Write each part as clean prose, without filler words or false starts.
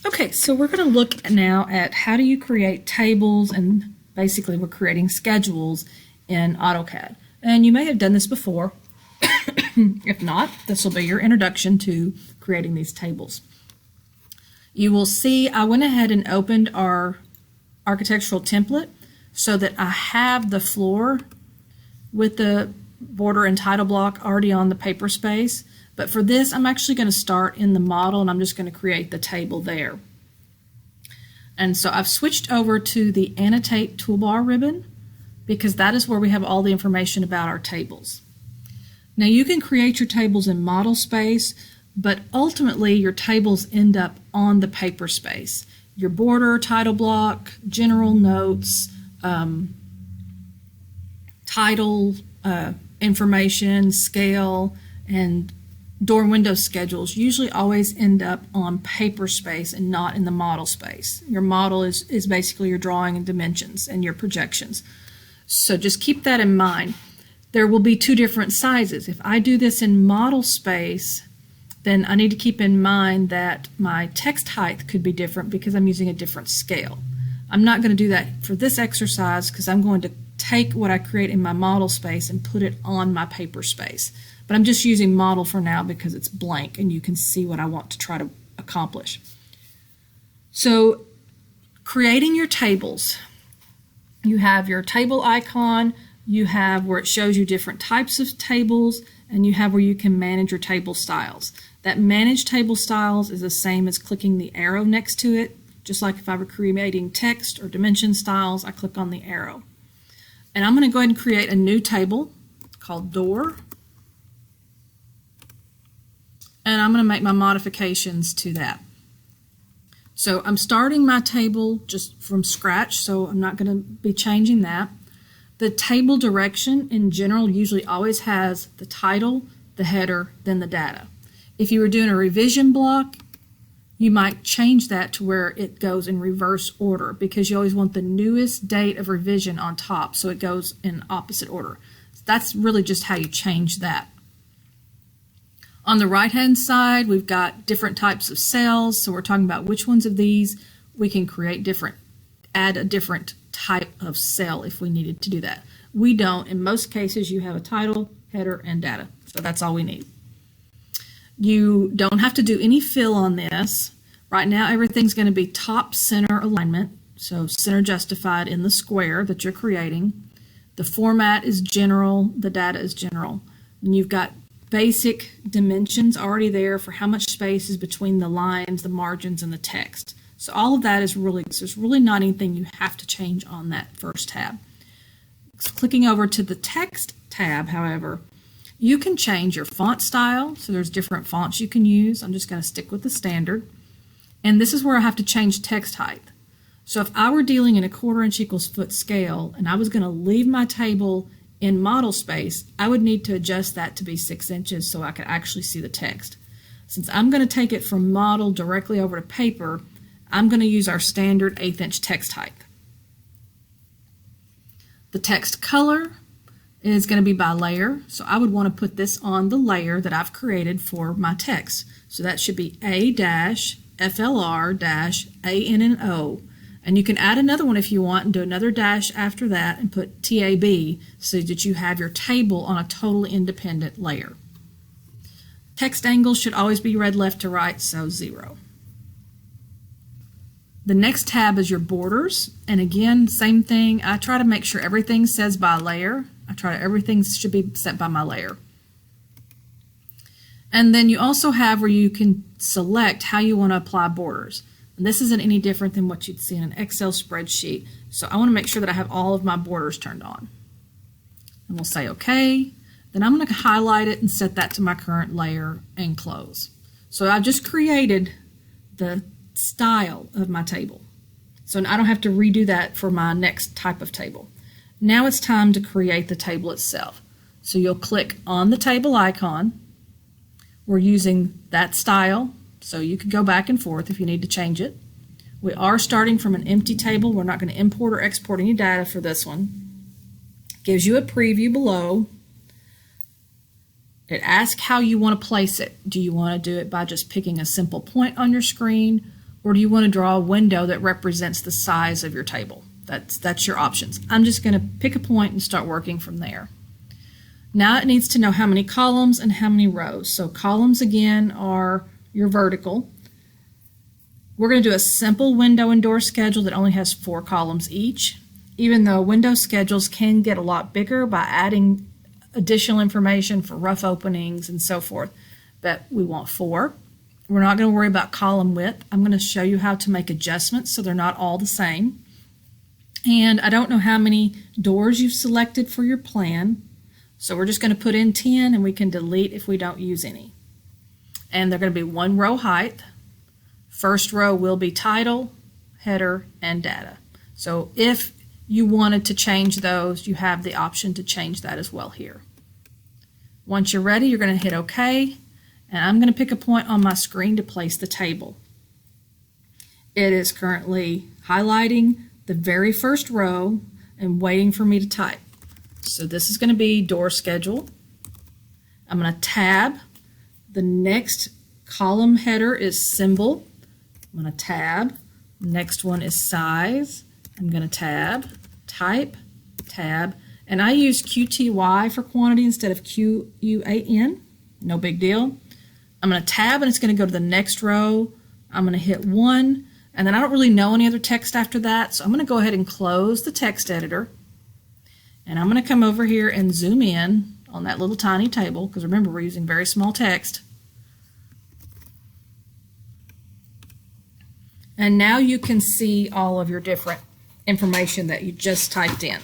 Okay, so we're going to look now at how do you create tables, and basically we're creating schedules in AutoCAD. And you may have done this before. If not, this will be your introduction to creating these tables. You will see I went ahead and opened our architectural template so that I have the floor with the border and title block already on the paper space. But for this, I'm actually going to start in the model, and I'm just going to create the table there. And so I've switched over to the Annotate toolbar ribbon because that is where we have all the information about our tables. Now you can create your tables in model space, but ultimately your tables end up on the paper space. Your border, title block, general notes, title information, scale, and door and window schedules usually always end up on paper space and not in the model space. Your model is basically your drawing and dimensions and your projections. So just keep that in mind. There will be two different sizes. If I do this in model space, then I need to keep in mind that my text height could be different because I'm using a different scale. I'm not going to do that for this exercise because I'm going to take what I create in my model space and put it on my paper space. But I'm just using model for now because it's blank and you can see what I want to try to accomplish. So creating your tables, you have your table icon, you have where it shows you different types of tables, and you have where you can manage your table styles. That manage table styles is the same as clicking the arrow next to it. Just like if I were creating text or dimension styles, I click on the arrow. And I'm going to go ahead and create a new table called door. And I'm going to make my modifications to that. So I'm starting my table just from scratch, so I'm not going to be changing that. The table direction in general usually always has the title, the header, then the data. If you were doing a revision block, you might change that to where it goes in reverse order because you always want the newest date of revision on top, so it goes in opposite order. That's really just how you change that. On the right-hand side, we've got different types of cells, so we're talking about which ones of these we can create add a different type of cell if we needed to do that. We don't. In most cases, you have a title, header, and data, so that's all we need. You don't have to do any fill on this. Right now, everything's going to be top center alignment, so center justified in the square that you're creating. The format is general, the data is general. And you've got basic dimensions already there for how much space is between the lines, the margins, and the text. So all of that is there's really not anything you have to change on that first tab. Clicking over to the text tab, however, you can change your font style. So there's different fonts you can use. I'm just going to stick with the standard. And this is where I have to change text height. So if I were dealing in a 1/4 inch equals foot scale and I was going to leave my table in model space, I would need to adjust that to be 6 inches so I could actually see the text. Since I'm going to take it from model directly over to paper, I'm going to use our standard 1/8 inch text height. The text color is going to be by layer, so I would want to put this on the layer that I've created for my text. So that should be A-FLR-ANNO. And you can add another one if you want and do another dash after that and put TAB so that you have your table on a totally independent layer. Text angle should always be read left to right, so 0. The next tab is your borders, and again, same thing. I try to make sure everything says by layer. Everything should be set by my layer. And then you also have where you can select how you want to apply borders. And this isn't any different than what you'd see in an Excel spreadsheet. So I want to make sure that I have all of my borders turned on. And we'll say OK. Then I'm going to highlight it and set that to my current layer and close. So I've just created the style of my table. So I don't have to redo that for my next type of table. Now it's time to create the table itself. So you'll click on the table icon. We're using that style, so you could go back and forth if you need to change it. We are starting from an empty table. We're not going to import or export any data for this one. Gives you a preview below. It asks how you want to place it. Do you want to do it by just picking a simple point on your screen, or do you want to draw a window that represents the size of your table? That's your options. I'm just going to pick a point and start working from there. Now it needs to know how many columns and how many rows. So columns again are your vertical. We're going to do a simple window and door schedule that only has 4 columns each, even though window schedules can get a lot bigger by adding additional information for rough openings and so forth. But we want 4. We're not going to worry about column width. I'm going to show you how to make adjustments so they're not all the same. And I don't know how many doors you've selected for your plan, so we're just going to put in 10 and we can delete if we don't use any. And they're going to be 1 row height. First row will be title, header, and data. So if you wanted to change those, you have the option to change that as well here. Once you're ready, you're going to hit OK, and I'm going to pick a point on my screen to place the table. It is currently highlighting the very first row and waiting for me to type. So this is going to be door schedule. I'm going to tab. The next column header is symbol. I'm going to tab. Next one is size. I'm going to tab, type, tab, and I use QTY for quantity instead of QUAN. No big deal. I'm going to tab and it's going to go to the next row. I'm going to hit 1, and then I don't really know any other text after that, so I'm going to go ahead and close the text editor. And I'm going to come over here and zoom in on that little tiny table, because remember, we're using very small text. And now you can see all of your different information that you just typed in.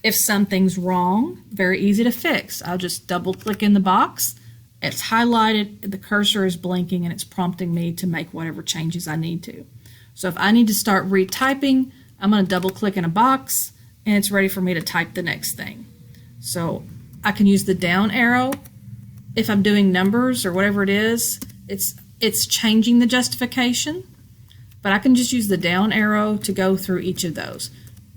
If something's wrong, very easy to fix. I'll just double click in the box. It's highlighted, the cursor is blinking, and it's prompting me to make whatever changes I need to. So if I need to start retyping, I'm going to double click in a box and it's ready for me to type the next thing. So I can use the down arrow. If I'm doing numbers or whatever it is, it's changing the justification. But I can just use the down arrow to go through each of those.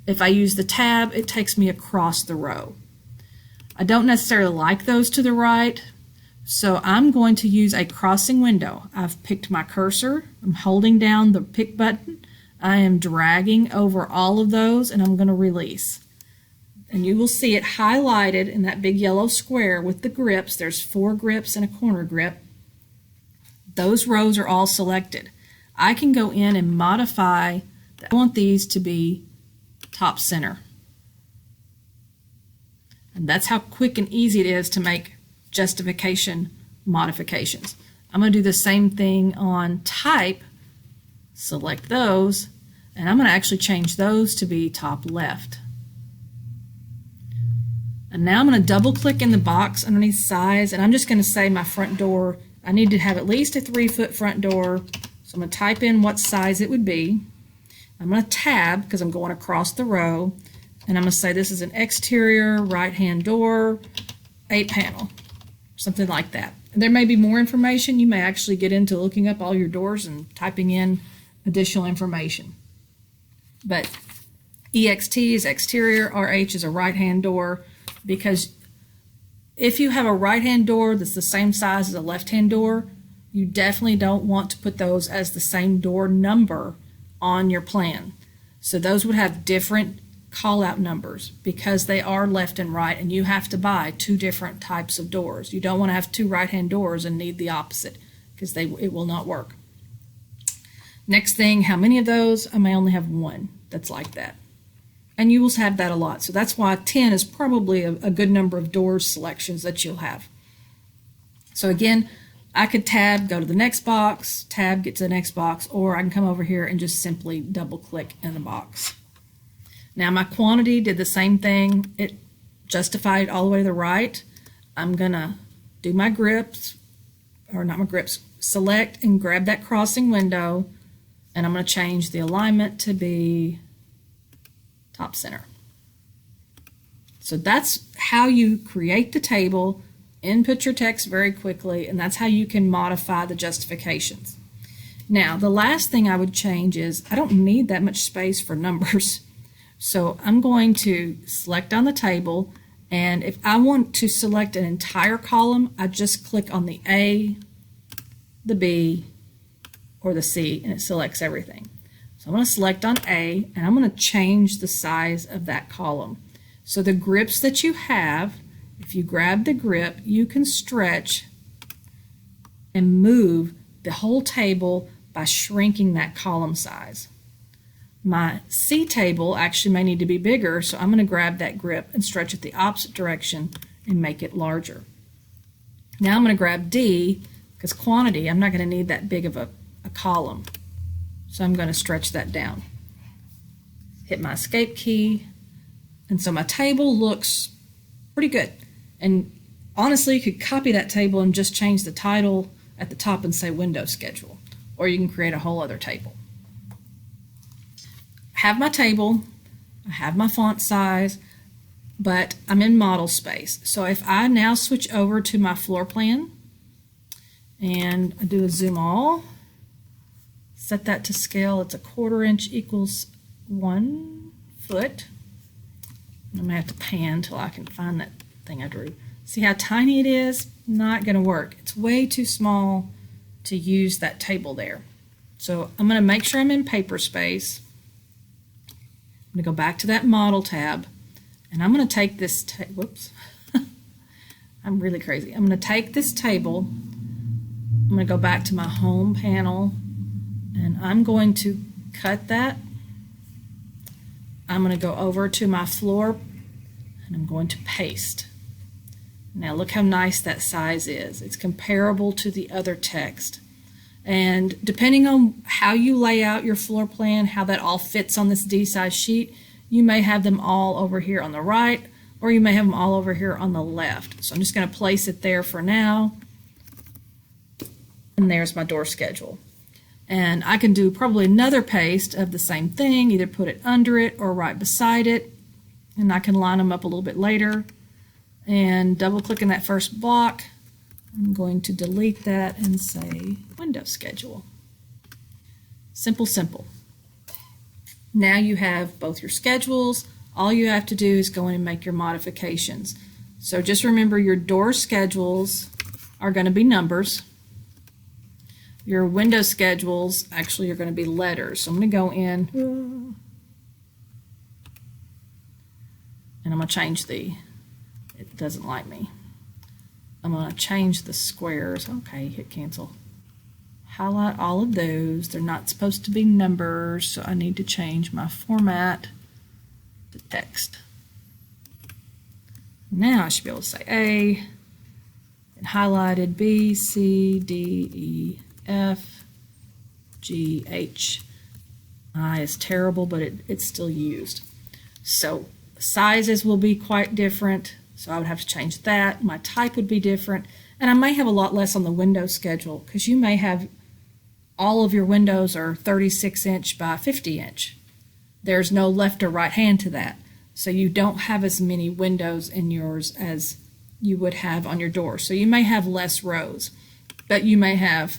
If I use the tab, it takes me across the row. I don't necessarily like those to the right, so I'm going to use a crossing window. I've picked my cursor, I'm holding down the pick button, I am dragging over all of those, and I'm going to release. And you will see it highlighted in that big yellow square with the grips. There's 4 grips and a corner grip. Those rows are all selected. I can go in and modify. I want these to be top center. And that's how quick and easy it is to make justification modifications. I'm going to do the same thing on type. Select those, and I'm going to actually change those to be top left. And now I'm going to double click in the box underneath size, and I'm just going to say my front door, I need to have at least a 3-foot front door. So I'm going to type in what size it would be. I'm going to tab because I'm going across the row, and I'm going to say this is an exterior right-hand door, 8-panel, something like that. And there may be more information. You may actually get into looking up all your doors and typing in additional information. But EXT is exterior, RH is a right-hand door, because if you have a right-hand door that's the same size as a left-hand door, you definitely don't want to put those as the same door number on your plan. So those would have different call-out numbers because they are left and right, and you have to buy 2 different types of doors. You don't want to have 2 right-hand doors and need the opposite, because it will not work. Next thing, how many of those? I may only have 1 that's like that. And you will have that a lot. So that's why 10 is probably a good number of doors selections that you'll have. So again, I could tab, go to the next box, tab, get to the next box, or I can come over here and just simply double click in the box. Now my quantity did the same thing. It justified all the way to the right. I'm going to do my grips, or not my grips, select and grab that crossing window, and I'm going to change the alignment to be top center. So that's how you create the table, input your text very quickly, and that's how you can modify the justifications. Now, the last thing I would change is I don't need that much space for numbers. So I'm going to select on the table, and if I want to select an entire column, I just click on the A, the B, or the C, and it selects everything. So I'm going to select on A, and I'm going to change the size of that column. So the grips that you have, if you grab the grip, you can stretch and move the whole table by shrinking that column size. My C table actually may need to be bigger, so I'm going to grab that grip and stretch it the opposite direction and make it larger. Now I'm going to grab D, because quantity, I'm not going to need that big of a column. So I'm going to stretch that down. Hit my escape key, and so my table looks pretty good. And honestly, you could copy that table and just change the title at the top and say window schedule, or you can create a whole other table. I have my table, I have my font size, but I'm in model space. So if I now switch over to my floor plan and I do a zoom all, set that to scale, it's 1/4 inch equals 1 foot. I'm going to have to pan till I can find that thing I drew. See how tiny it is? Not going to work. It's way too small to use that table there. So I'm going to make sure I'm in paper space. I'm going to go back to that model tab, and I'm going to take this, whoops, I'm really crazy. I'm going to take this table, I'm going to go back to my home panel, and I'm going to cut that. I'm going to go over to my floor, and I'm going to paste. Now look how nice that size is. It's comparable to the other text. And depending on how you lay out your floor plan, how that all fits on this D-size sheet, you may have them all over here on the right, or you may have them all over here on the left. So I'm just going to place it there for now. And there's my door schedule. And I can do probably another paste of the same thing, either put it under it or right beside it. And I can line them up a little bit later. And double click in that first block. I'm going to delete that and say window schedule. Simple, simple. Now you have both your schedules. All you have to do is go in and make your modifications. So just remember your door schedules are going to be numbers. Your window schedules actually are going to be letters. So I'm going to go in and I'm going to change it doesn't like me. I'm going to change the squares. Okay, hit cancel. Highlight all of those. They're not supposed to be numbers, so I need to change my format to text. Now I should be able to say A, and highlighted B, C, D, E, F, G, H. I is terrible, but it's still used. So sizes will be quite different. So I would have to change that. My type would be different. And I may have a lot less on the window schedule because you may have all of your windows are 36 inch by 50 inch. There's no left or right hand to that. So you don't have as many windows in yours as you would have on your door. So you may have less rows, but you may have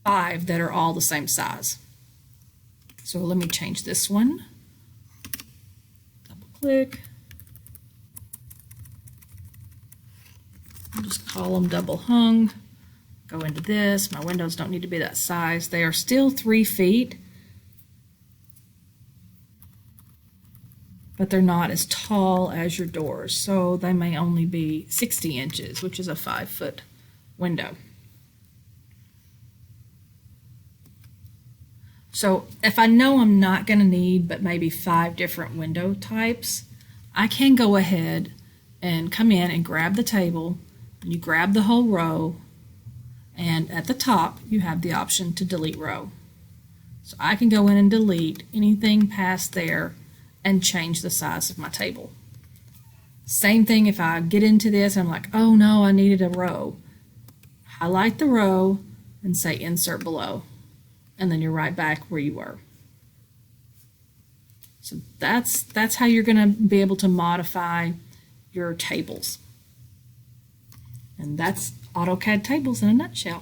5 that are all the same size. So let me change this one. Double click. I'll just call them double hung. Go into this. My windows don't need to be that size. They are still 3 feet, but they're not as tall as your doors. So they may only be 60 inches, which is a 5-foot window. So if I know I'm not going to need but maybe 5 different window types, I can go ahead and come in and grab the table. You grab the whole row, and at the top you have the option to delete row. So I can go in and delete anything past there and change the size of my table. Same thing if I get into this and I'm like, oh no, I needed a row. Highlight the row and say insert below, and then you're right back where you were. So that's how you're going to be able to modify your tables. And that's AutoCAD tables in a nutshell.